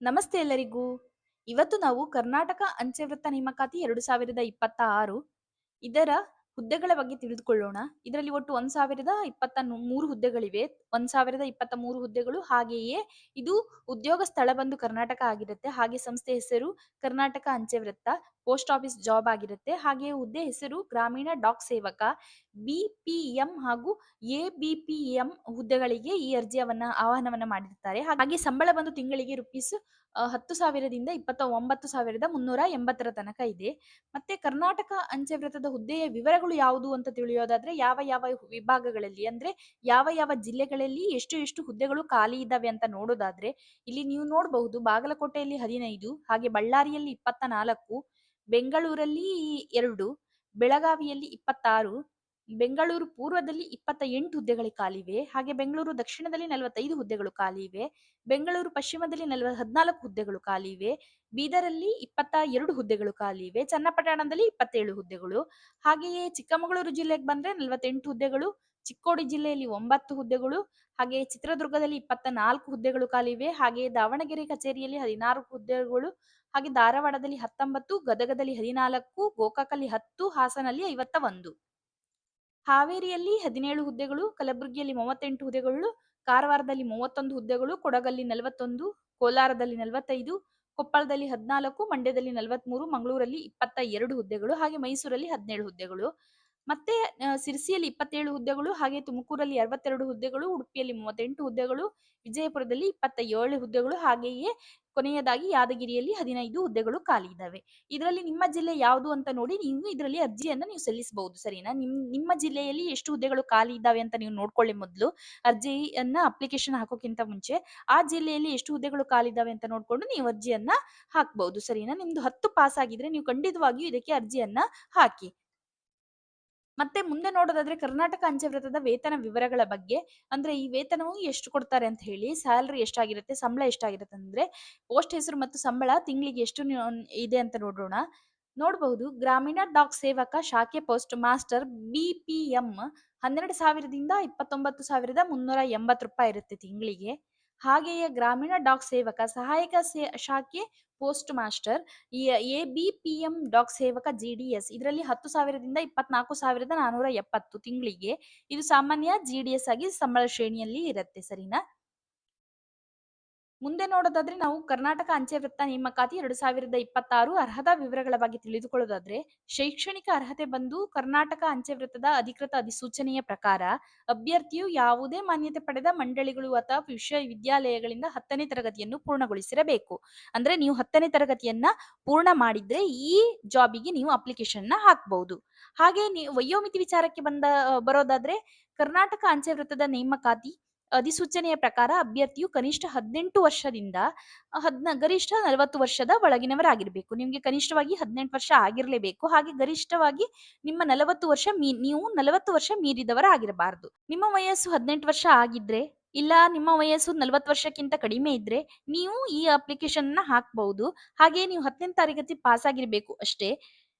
ನಮಸ್ತೆ ಎಲ್ಲರಿಗೂ. ಇವತ್ತು ನಾವು ಕರ್ನಾಟಕ ಅಂಚೆ ವೃತ್ತ ನೇಮಕಾತಿ 2026 ಇದರ ಹುದ್ದೆಗಳ ಬಗ್ಗೆ ತಿಳಿದುಕೊಳ್ಳೋಣ. ಇದರಲ್ಲಿ ಒಟ್ಟು 1023 ಹುದ್ದೆಗಳಿವೆ. 1023 ಹುದ್ದೆಗಳು. ಹಾಗೆಯೇ ಇದು ಉದ್ಯೋಗ ಸ್ಥಳ ಬಂದು ಕರ್ನಾಟಕ ಆಗಿರುತ್ತೆ. ಹಾಗೆ ಸಂಸ್ಥೆ ಹೆಸರು ಕರ್ನಾಟಕ ಅಂಚೆ ವೃತ್ತ, ಪೋಸ್ಟ್ ಆಫೀಸ್ ಜಾಬ್ ಆಗಿರುತ್ತೆ. ಹಾಗೆಯೇ ಹುದ್ದೆ ಹೆಸರು ಗ್ರಾಮೀಣ ಡಾಕ್ ಸೇವಕ. ಬಿಪಿಎಂ ಹಾಗೂ ಎಬಿಪಿಎಂ ಹುದ್ದೆಗಳಿಗೆ ಈ ಆಹ್ವಾನವನ್ನ ಮಾಡಿರ್ತಾರೆ. ಹಾಗೆ ಸಂಬಳ ಬಂದು ತಿಂಗಳಿಗೆ ರುಪೀಸ್ 10,000ದಿಂದ 29,380 ತನಕ ಇದೆ. ಮತ್ತೆ ಕರ್ನಾಟಕ ಅಂಚೆ ವೃತ್ತದ ಹುದ್ದೆಯ ವಿವರಗಳು ಯಾವುದು ಅಂತ ತಿಳಿಯೋದಾದ್ರೆ ಯಾವ ಯಾವ ವಿಭಾಗಗಳಲ್ಲಿ ಅಂದ್ರೆ ಯಾವ ಯಾವ ಜಿಲ್ಲೆಗಳಲ್ಲಿ ಎಷ್ಟು ಹುದ್ದೆಗಳು ಖಾಲಿ ಇದ್ದಾವೆ ಅಂತ ನೋಡೋದಾದ್ರೆ ಇಲ್ಲಿ ನೀವು ನೋಡಬಹುದು. ಬಾಗಲಕೋಟೆಯಲ್ಲಿ 15, ಹಾಗೆ ಬಳ್ಳಾರಿಯಲ್ಲಿ 24, ಬೆಂಗಳೂರಲ್ಲಿ 2, ಬೆಳಗಾವಿಯಲ್ಲಿ 26, ಬೆಂಗಳೂರು ಪೂರ್ವದಲ್ಲಿ 28 ಹುದ್ದೆಗಳು ಖಾಲಿವೆ. ಹಾಗೆ ಬೆಂಗಳೂರು ದಕ್ಷಿಣದಲ್ಲಿ 45 ಹುದ್ದೆಗಳು ಖಾಲಿ ಇವೆ. ಬೆಂಗಳೂರು ಪಶ್ಚಿಮದಲ್ಲಿ 14 ಹುದ್ದೆಗಳು ಖಾಲಿ ಇವೆ. ಬೀದರಲ್ಲಿ 22 ಹುದ್ದೆಗಳು ಖಾಲಿ ಇವೆ. ಚನ್ನಪಟ್ಟಣದಲ್ಲಿ 27 ಹುದ್ದೆಗಳು. ಹಾಗೆಯೇ ಚಿಕ್ಕಮಗಳೂರು ಜಿಲ್ಲೆಗೆ ಬಂದ್ರೆ 48 ಹುದ್ದೆಗಳು. ಚಿಕ್ಕೋಡಿ ಜಿಲ್ಲೆಯಲ್ಲಿ 9 ಹುದ್ದೆಗಳು. ಹಾಗೆ ಚಿತ್ರದುರ್ಗದಲ್ಲಿ 24 ಹುದ್ದೆಗಳು ಖಾಲಿ ಇವೆ. ಹಾಗೆ ದಾವಣಗೆರೆ ಕಚೇರಿಯಲ್ಲಿ 16 ಹುದ್ದೆಗಳು. ಹಾಗೆ ಧಾರವಾಡದಲ್ಲಿ 19, ಗದಗದಲ್ಲಿ 14, ಗೋಕಾಕಲ್ಲಿ 10, ಹಾಸನಲ್ಲಿ 51. ಹಾವೇರಿಯಲ್ಲಿ 17 ಹುದ್ದೆಗಳು, ಕಲಬುರಗಿಯಲ್ಲಿ 38 ಹುದ್ದೆಗಳು, ಕಾರವಾರದಲ್ಲಿ 31 ಹುದ್ದೆಗಳು, ಕೊಡಗಲ್ಲಿ 41, ಕೋಲಾರದಲ್ಲಿ 45, ಕೊಪ್ಪಳದಲ್ಲಿ 14, ಮಂಡ್ಯದಲ್ಲಿ 43, ಮಂಗಳೂರಲ್ಲಿ 22 ಹುದ್ದೆಗಳು, ಹಾಗೆ ಮೈಸೂರಲ್ಲಿ 17 ಹುದ್ದೆಗಳು. ಮತ್ತೆ ಸಿರ್ಸಿಯಲ್ಲಿ 27 ಹುದ್ದೆಗಳು, ಹಾಗೆ ತುಮಕೂರಲ್ಲಿ 62 ಹುದ್ದೆಗಳು, ಉಡುಪಿಯಲ್ಲಿ 38 ಹುದ್ದೆಗಳು, ವಿಜಯಪುರದಲ್ಲಿ 27 ಹುದ್ದೆಗಳು, ಹಾಗೆಯೇ ಕೊನೆಯದಾಗಿ ಯಾದಗಿರಿಯಲ್ಲಿ 15 ಹುದ್ದೆಗಳು ಖಾಲಿ ಇದ್ದಾವೆ. ಇದರಲ್ಲಿ ನಿಮ್ಮ ಜಿಲ್ಲೆ ಯಾವುದು ಅಂತ ನೋಡಿ ನೀವು ಇದರಲ್ಲಿ ಅರ್ಜಿಯನ್ನ ನೀವು ಸಲ್ಲಿಸಬಹುದು. ಸರಿನಾ? ನಿಮ್ಮ ಜಿಲ್ಲೆಯಲ್ಲಿ ಎಷ್ಟು ಹುದ್ದೆಗಳು ಖಾಲಿ ಇದ್ದಾವೆ ಅಂತ ನೀವು ನೋಡ್ಕೊಳ್ಳಿ ಮೊದಲು. ಅರ್ಜಿಯನ್ನ ಅಪ್ಲಿಕೇಶನ್ ಹಾಕೋಕ್ಕಿಂತ ಮುಂಚೆ ಆ ಜಿಲ್ಲೆಯಲ್ಲಿ ಎಷ್ಟು ಹುದ್ದೆಗಳು ಖಾಲಿ ಇದ್ದಾವೆ ಅಂತ ನೋಡ್ಕೊಂಡು ನೀವು ಅರ್ಜಿಯನ್ನ ಹಾಕ್ಬಹುದು. ಸರಿನಾ? ನಿಮ್ದು 10 ಪಾಸ್ ಆಗಿದ್ರೆ ನೀವು ಖಂಡಿತವಾಗಿಯೂ ಇದಕ್ಕೆ ಅರ್ಜಿಯನ್ನ ಹಾಕಿ. ಮತ್ತೆ ಮುಂದೆ ನೋಡೋದಾದ್ರೆ ಕರ್ನಾಟಕ ಅಂಚೆ ವೃತ್ತದ ವೇತನ ವಿವರಗಳ ಬಗ್ಗೆ. ಅಂದ್ರೆ ಈ ವೇತನವು ಎಷ್ಟು ಕೊಡ್ತಾರೆ ಅಂತ ಹೇಳಿ, ಸ್ಯಾಲರಿ ಎಷ್ಟಾಗಿರುತ್ತೆ, ಸಂಬಳ ಎಷ್ಟಾಗಿರುತ್ತೆ ಅಂದ್ರೆ ಪೋಸ್ಟ್ ಹೆಸರು ಮತ್ತು ಸಂಬಳ ತಿಂಗಳಿಗೆ ಎಷ್ಟು ಇದೆ ಅಂತ ನೋಡೋಣ. ನೋಡಬಹುದು. ಗ್ರಾಮೀಣ ಡಾಕ್ ಸೇವಕ ಶಾಖೆ ಪೋಸ್ಟ್ ಮಾಸ್ಟರ್ ಬಿಪಿಎಂ 12,000ದಿಂದ 29,380 ರೂಪಾಯಿ ಇರುತ್ತೆ ತಿಂಗಳಿಗೆ. ಹಾಗೆಯೇ ಗ್ರಾಮೀಣ ಡಾಕ್ ಸೇವಕ ಸಹಾಯಕ ಶಾಖೆ ಪೋಸ್ಟ್ ಮಾಸ್ಟರ್ ಎಬಿಪಿಎಂ ಡಾಕ್ ಸೇವಕ ಜಿಡಿಎಸ್ ಇದರಲ್ಲಿ 10,000ದಿಂದ 24,470 ತಿಂಗಳಿಗೆ. ಇದು ಸಾಮಾನ್ಯ ಜಿಡಿಎಸ್ ಆಗಿ ಸಂಬಳ ಶ್ರೇಣಿಯಲ್ಲಿ ಇರುತ್ತೆ. ಸರಿನಾ? ಮುಂದೆ ನೋಡೋದಾದ್ರೆ ನಾವು ಕರ್ನಾಟಕ ಅಂಚೆ ವೃತ್ತ ನೇಮಕಾತಿ 2026 ಅರ್ಹತಾ ವಿವರಗಳ ಬಗ್ಗೆ ತಿಳಿದುಕೊಳ್ಳೋದಾದ್ರೆ ಶೈಕ್ಷಣಿಕ ಅರ್ಹತೆ ಬಂದು ಕರ್ನಾಟಕ ಅಂಚೆ ವೃತ್ತದ ಅಧಿಕೃತ ಅಧಿಸೂಚನೆಯ ಪ್ರಕಾರ ಅಭ್ಯರ್ಥಿಯು ಯಾವುದೇ ಮಾನ್ಯತೆ ಪಡೆದ ಮಂಡಳಿಗಳು ಅಥವಾ ವಿಶ್ವವಿದ್ಯಾಲಯಗಳಿಂದ 10ನೇ ತರಗತಿಯನ್ನು ಪೂರ್ಣಗೊಳಿಸಿರಬೇಕು. ಅಂದ್ರೆ ನೀವು 10ನೇ ತರಗತಿಯನ್ನ ಪೂರ್ಣ ಮಾಡಿದ್ರೆ ಈ ಜಾಬಿಗೆ ನೀವು ಅಪ್ಲಿಕೇಶನ್ ಹಾಕಬಹುದು. ಹಾಗೆ ನೀವು ವಯೋಮಿತಿ ವಿಚಾರಕ್ಕೆ ಬರೋದಾದ್ರೆ ಕರ್ನಾಟಕ ಅಂಚೆ ವೃತ್ತದ ನೇಮಕಾತಿ ಅಧಿಸೂಚನೆಯ ಪ್ರಕಾರ ಅಭ್ಯರ್ಥಿಯು ಕನಿಷ್ಠ 18 ವರ್ಷದಿಂದ ಗರಿಷ್ಠ 40 ವರ್ಷದ ಒಳಗಿನವರಾಗಿರ್ಬೇಕು. ನಿಮ್ಗೆ ಕನಿಷ್ಠವಾಗಿ 18 ವರ್ಷ ಆಗಿರ್ಲೇಬೇಕು. ಹಾಗೆ ಗರಿಷ್ಠವಾಗಿ ನಿಮ್ಮ 40 ವರ್ಷ ನೀವು 40 ವರ್ಷ ಮೀರಿದವರಾಗಿರಬಾರದು. ನಿಮ್ಮ ವಯಸ್ಸು 18 ವರ್ಷ ಆಗಿದ್ರೆ ಇಲ್ಲ ನಿಮ್ಮ ವಯಸ್ಸು 40 ವರ್ಷಕ್ಕಿಂತ ಕಡಿಮೆ ಇದ್ರೆ ನೀವು ಈ ಅಪ್ಲಿಕೇಶನ್ ಹಾಕಬಹುದು. ಹಾಗೆ ನೀವು 10ನೇ ತರಗತಿ ಪಾಸ್ ಆಗಿರ್ಬೇಕು ಅಷ್ಟೇ.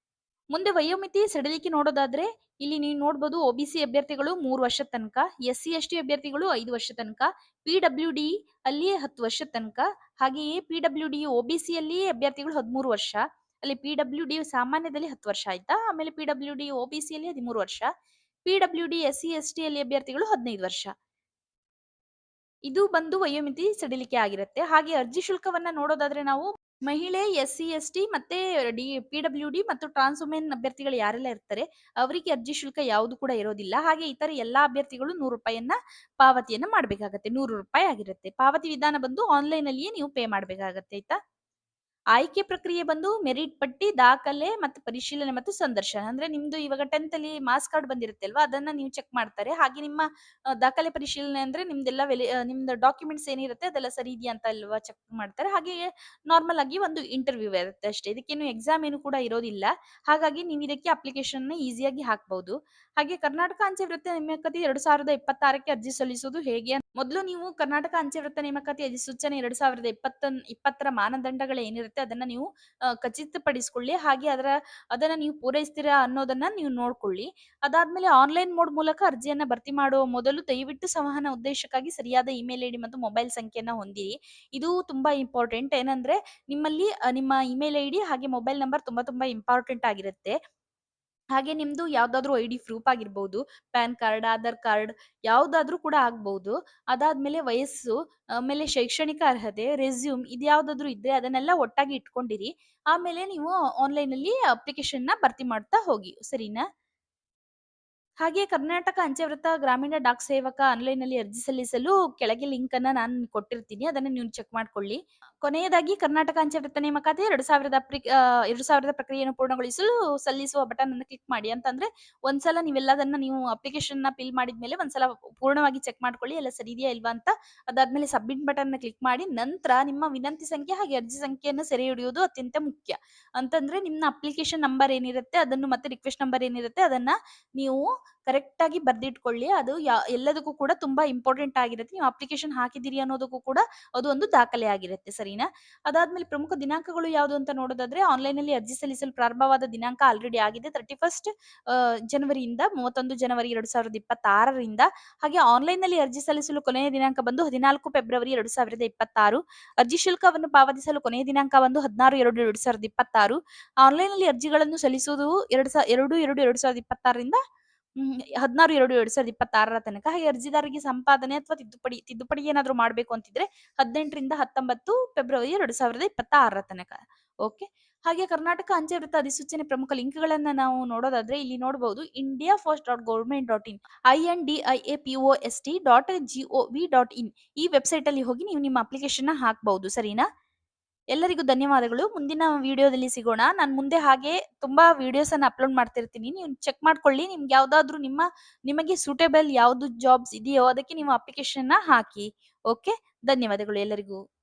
ಮುಂದೆ ವಯೋಮಿತಿ ಸಡಿಲಿಕೆ ನೋಡೋದಾದ್ರೆ ಇಲ್ಲಿ ನೀವು ನೋಡಬಹುದು. ಒಬಿಸಿ ಅಭ್ಯರ್ಥಿಗಳು 3 ವರ್ಷದ ತನಕ, ಎಸ್ಸಿ ಎಸ್ಟಿ ಅಭ್ಯರ್ಥಿಗಳು 5 ವರ್ಷ ತನಕ, ಪಿಡಬ್ಲ್ಯೂಡಿ ಅಲ್ಲಿ 10 ವರ್ಷ ತನಕ, ಹಾಗೆಯೇ ಪಿಡಬ್ಲ್ಯೂಡಿ ಒಬಿಸಿ ಅಲ್ಲಿ ಅಭ್ಯರ್ಥಿಗಳು 13 ವರ್ಷ, ಅಲ್ಲಿ ಪಿಡಬ್ಲ್ಯೂಡಿ ಸಾಮಾನ್ಯದಲ್ಲಿ 10 ವರ್ಷ ಆಯ್ತಾ. ಆಮೇಲೆ ಪಿಡಬ್ಲ್ಯೂಡಿ ಒಬಿಸಿ ಅಲ್ಲಿ 13 ವರ್ಷ, ಪಿಡಬ್ಲ್ಯೂಡಿ ಎಸ್ಸಿ ಎಸ್ಟಿ ಅಲ್ಲಿ ಅಭ್ಯರ್ಥಿಗಳು 15 ವರ್ಷ. ಇದು ಬಂದು ವಯೋಮಿತಿ ಸಡಿಲಿಕೆ ಆಗಿರುತ್ತೆ. ಹಾಗೆ ಅರ್ಜಿ ಶುಲ್ಕವನ್ನ ನೋಡೋದಾದ್ರೆ ನಾವು ಮಹಿಳೆ, ಎಸ್ಸಿ ಎಸ್ಟಿ ಮತ್ತೆ ಪಿಡಬ್ಲ್ಯೂಡಿ ಮತ್ತು ಟ್ರಾನ್ಸ್ ವುಮೆನ್ ಅಭ್ಯರ್ಥಿಗಳು ಯಾರೆಲ್ಲ ಇರ್ತಾರೆ ಅವರಿಗೆ ಅರ್ಜಿ ಶುಲ್ಕ ಯಾವುದು ಕೂಡ ಇರೋದಿಲ್ಲ. ಹಾಗೆ ಇತರ ಎಲ್ಲಾ ಅಭ್ಯರ್ಥಿಗಳು 100 ರೂಪಾಯಿಯನ್ನ ಪಾವತಿಯನ್ನ ಮಾಡ್ಬೇಕಾಗತ್ತೆ. 100 ರೂಪಾಯಿ ಆಗಿರುತ್ತೆ. ಪಾವತಿ ವಿಧಾನ ಬಂದು ಆನ್ಲೈನ್ ಅಲ್ಲಿಯೇ ನೀವು ಪೇ ಮಾಡ್ಬೇಕಾಗತ್ತೆ. ಆಯ್ತಾ? ಆಯ್ಕೆ ಪ್ರಕ್ರಿಯೆ ಬಂದು ಮೆರಿಟ್ ಪಟ್ಟಿ, ದಾಖಲೆ ಮತ್ತು ಪರಿಶೀಲನೆ ಮತ್ತು ಸಂದರ್ಶನ. ಅಂದ್ರೆ ನಿಮ್ದು ಇವಾಗ 10th ಅಲ್ಲಿ ಮಾರ್ಕ್ಸ್ ಕಾರ್ಡ್ ಬಂದಿರುತ್ತೆ ಅಲ್ವಾ, ಅದನ್ನ ನೀವು ಚೆಕ್ ಮಾಡ್ತಾರೆ. ಹಾಗೆ ನಿಮ್ಮ ದಾಖಲೆ ಪರಿಶೀಲನೆ ಅಂದ್ರೆ ನಿಮ್ದೆಲ್ಲ ನಿಮ್ದು ಡಾಕ್ಯುಮೆಂಟ್ಸ್ ಏನಿರುತ್ತೆ ಅದೆಲ್ಲ ಸರಿ ಇದೆಯಾ ಅಂತ ಅಲ್ವಾ ಚೆಕ್ ಮಾಡ್ತಾರೆ. ಹಾಗೆ ನಾರ್ಮಲ್ ಆಗಿ ಒಂದು ಇಂಟರ್ವ್ಯೂ ಇರುತ್ತೆ ಅಷ್ಟೇ. ಇದಕ್ಕೇನು ಎಕ್ಸಾಮ್ ಏನು ಕೂಡ ಇರೋದಿಲ್ಲ. ಹಾಗಾಗಿ ನೀವು ಇದಕ್ಕೆ ಅಪ್ಲಿಕೇಶನ್ ಈಸಿಯಾಗಿ ಹಾಕಬಹುದು. ಹಾಗೆ ಕರ್ನಾಟಕ ಅಂಚೆ ವೃತ್ತ ನೇಮಕಾತಿ 2026ಕ್ಕೆ ಅರ್ಜಿ ಸಲ್ಲಿಸುವುದು ಹೇಗೆ? ಮೊದಲು ನೀವು ಕರ್ನಾಟಕ ಅಂಚೆ ವೃತ್ತ ನೇಮಕಾತಿ ಅಧಿಸೂಚನೆ 2020ರ ಮಾನದಂಡಗಳು ಏನಿರುತ್ತೆ ಏನಿರುತ್ತೆ ಅದನ್ನ ನೀವು ಖಚಿತಪಡಿಸಿಕೊಳ್ಳಿ. ಹಾಗೆ ಅದನ್ನ ನೀವು ಪೂರೈಸ್ತೀರಾ ಅನ್ನೋದನ್ನ ನೀವು ನೋಡ್ಕೊಳ್ಳಿ. ಅದಾದ್ಮೇಲೆ ಆನ್‌ಲೈನ್ ಮೋಡ್ ಮೂಲಕ ಅರ್ಜಿಯನ್ನ ಭರ್ತಿ ಮಾಡುವ ಮೊದಲು ದಯವಿಟ್ಟು ಸಂವಹನ ಉದ್ದೇಶಕ್ಕಾಗಿ ಸರಿಯಾದ ಇಮೇಲ್ ಐಡಿ ಮತ್ತು ಮೊಬೈಲ್ ಸಂಖ್ಯೆಯನ್ನ ಹೊಂದಿರಿ. ಇದು ತುಂಬಾ ಇಂಪಾರ್ಟೆಂಟ್. ಏನಂದ್ರೆ ನಿಮ್ಮಲ್ಲಿ ನಿಮ್ಮ ಇಮೇಲ್ ಐಡಿ ಹಾಗೆ ಮೊಬೈಲ್ ನಂಬರ್ ತುಂಬಾ ತುಂಬಾ ಇಂಪಾರ್ಟೆಂಟ್ ಆಗಿರುತ್ತೆ. ಹಾಗೆ ನಿಮ್ದು ಯಾವ್ದಾದ್ರು ಐಡಿ ಪ್ರೂಫ್ ಆಗಿರ್ಬೋದು, ಪ್ಯಾನ್ ಕಾರ್ಡ್, ಆಧಾರ್ ಕಾರ್ಡ್ ಯಾವ್ದಾದ್ರೂ ಕೂಡ ಆಗ್ಬಹುದು. ಅದಾದ್ಮೇಲೆ ವಯಸ್ಸು, ಆಮೇಲೆ ಶೈಕ್ಷಣಿಕ ಅರ್ಹತೆ, ರೆಸ್ಯೂಮ್ ಇದ್ಯಾವ್ದಾದ್ರು ಇದ್ರೆ ಅದನ್ನೆಲ್ಲ ಒಟ್ಟಾಗಿ ಇಟ್ಕೊಂಡಿರಿ. ಆಮೇಲೆ ನೀವು ಆನ್‌ಲೈನಲ್ಲಿ ಅಪ್ಲಿಕೇಶನ್‌ನ ಭರ್ತಿ ಮಾಡ್ತಾ ಹೋಗಿ. ಸರಿನಾ? ಹಾಗೆ ಕರ್ನಾಟಕ ಅಂಚೆ ವೃತ್ತ ಗ್ರಾಮೀಣ ಡಾಕ್ ಸೇವಕ ಆನ್‌ಲೈನ್‌ನಲ್ಲಿ ಅರ್ಜಿ ಸಲ್ಲಿಸಲು ಕೆಳಗೆ ಲಿಂಕ್ ಅನ್ನ ನಾನು ಕೊಟ್ಟಿರ್ತೀನಿ. ಅದನ್ನ ನೀವು ಚೆಕ್ ಮಾಡ್ಕೊಳ್ಳಿ. ಕೊನೆಯದಾಗಿ ಕರ್ನಾಟಕ ಅಂಚೆ ವೃತ್ತ ನೇಮಕಾತಿ 2000 ಪ್ರಕ್ರಿಯೆಯನ್ನು ಪೂರ್ಣಗೊಳಿಸಲು ಸಲ್ಲಿಸುವ ಬಟನ್ ಅನ್ನು ಕ್ಲಿಕ್ ಮಾಡಿ. ಅಂತಂದ್ರೆ ಒಂದ್ಸಲ ನೀವು ಅಪ್ಲಿಕೇಶನ್‌ನ ಫಿಲ್ ಮಾಡಿದ್ಮೇಲೆ ಒಂದ್ಸಲ ಪೂರ್ಣವಾಗಿ ಚೆಕ್ ಮಾಡ್ಕೊಳ್ಳಿ ಎಲ್ಲ ಸರಿ ಇದೆಯಾ ಇಲ್ವಾ ಅಂತ. ಅದಾದ್ಮೇಲೆ ಸಬ್ಮಿಟ್ ಬಟನ್ ಕ್ಲಿಕ್ ಮಾಡಿ ನಂತರ ನಿಮ್ಮ ವಿನಂತಿ ಸಂಖ್ಯೆ ಹಾಗೆ ಅರ್ಜಿ ಸಂಖ್ಯೆಯನ್ನು ಸೆರೆ ಹಿಡಿಯುವುದು ಅತ್ಯಂತ ಮುಖ್ಯ. ಅಂತಂದ್ರೆ ನಿಮ್ಮ ಅಪ್ಲಿಕೇಶನ್ ನಂಬರ್ ಏನಿರುತ್ತೆ ಅದನ್ನು ಮತ್ತೆ ರಿಕ್ವೆಸ್ಟ್ ನಂಬರ್ ಏನಿರುತ್ತೆ ಅದನ್ನ ನೀವು ಕರೆಕ್ಟ್ ಆಗಿ ಬರ್ದಿಟ್ಕೊಳ್ಳಿ. ಅದು ಎಲ್ಲದಕ್ಕೂ ಕೂಡ ತುಂಬಾ ಇಂಪಾರ್ಟೆಂಟ್ ಆಗಿರುತ್ತೆ. ನೀವು ಅಪ್ಲಿಕೇಶನ್ ಹಾಕಿದ್ದೀರಿ ಅನ್ನೋದಕ್ಕೂ ಕೂಡ ಅದು ಒಂದು ದಾಖಲೆ ಆಗಿರುತ್ತೆ. ಸರಿನಾ? ಅದಾದ್ಮೇಲೆ ಪ್ರಮುಖ ದಿನಾಂಕಗಳು ಯಾವುದು ಅಂತ ನೋಡೋದಾದ್ರೆ ಆನ್‌ಲೈನ್‌ನಲ್ಲಿ ಅರ್ಜಿ ಸಲ್ಲಿಸಲು ಪ್ರಾರಂಭವಾದ ದಿನಾಂಕ ಆಲ್ರೆಡಿ ಆಗಿದೆ. 31 ಜನವರಿಯಿಂದ 31 ಜನವರಿ 2026 ಹಾಗೆ ಆನ್‌ಲೈನ್‌ನಲ್ಲಿ ಅರ್ಜಿ ಸಲ್ಲಿಸಲು ಕೊನೆಯ ದಿನಾಂಕ ಬಂದು 14 ಫೆಬ್ರವರಿ 2026. ಅರ್ಜಿ ಶುಲ್ಕವನ್ನು ಪಾವತಿಸಲು ಕೊನೆಯ ದಿನಾಂಕ ಬಂದು 16/2/2026. ಆನ್‌ಲೈನ್‌ನಲ್ಲಿ ಅರ್ಜಿಗಳನ್ನು ಸಲ್ಲಿಸುವುದು 2/2/2026 16/2/2026 ತನಕ. ಹಾಗೆ ಅರ್ಜಿದಾರರಿಗೆ ಸಂಪಾದನೆ ಅಥವಾ ತಿದ್ದುಪಡಿ ಏನಾದ್ರು ಮಾಡ್ಬೇಕು ಅಂತಿದ್ರೆ 18 19 ಫೆಬ್ರವರಿ 2026 ತನಕ. ಓಕೆ. ಹಾಗೆ ಕರ್ನಾಟಕ ಅಂಚೆ ವೃತ್ತ ಅಧಿಸೂಚನೆ ಪ್ರಮುಖ ಲಿಂಕ್‌ಗಳನ್ನ ನಾವು ನೋಡೋದಾದ್ರೆ ಇಲ್ಲಿ ನೋಡಬಹುದು indiapost.government.in indiapost.gov.in ಈ ವೆಬ್‌ಸೈಟ್ ಅಲ್ಲಿ ಹೋಗಿ ನೀವು ನಿಮ್ಮ ಅಪ್ಲಿಕೇಶನ್‌ನ ಹಾಕಬಹುದು. ಸರಿನಾ? ಎಲ್ಲರಿಗೂ ಧನ್ಯವಾದಗಳು. ಮುಂದಿನ ವಿಡಿಯೋದಲ್ಲಿ ಸಿಗೋಣ. ನಾನು ಮುಂದೆ ಹಾಗೆ ತುಂಬಾ ವಿಡಿಯೋಸ್ ಅನ್ನ ಅಪ್ಲೋಡ್ ಮಾಡ್ತಿರ್ತೀನಿ. ನೀವು ಚೆಕ್ ಮಾಡ್ಕೊಳ್ಳಿ. ನಿಮ್ಗೆ ಯಾವ್ದಾದ್ರು ನಿಮಗೆ ಸೂಟೇಬಲ್ ಯಾವ್ದು ಜಾಬ್ಸ್ ಇದೆಯೋ ಅದಕ್ಕೆ ನೀವು ಅಪ್ಲಿಕೇಶನ್‌ನ ಹಾಕಿ. ಓಕೆ. ಧನ್ಯವಾದಗಳು ಎಲ್ಲರಿಗೂ.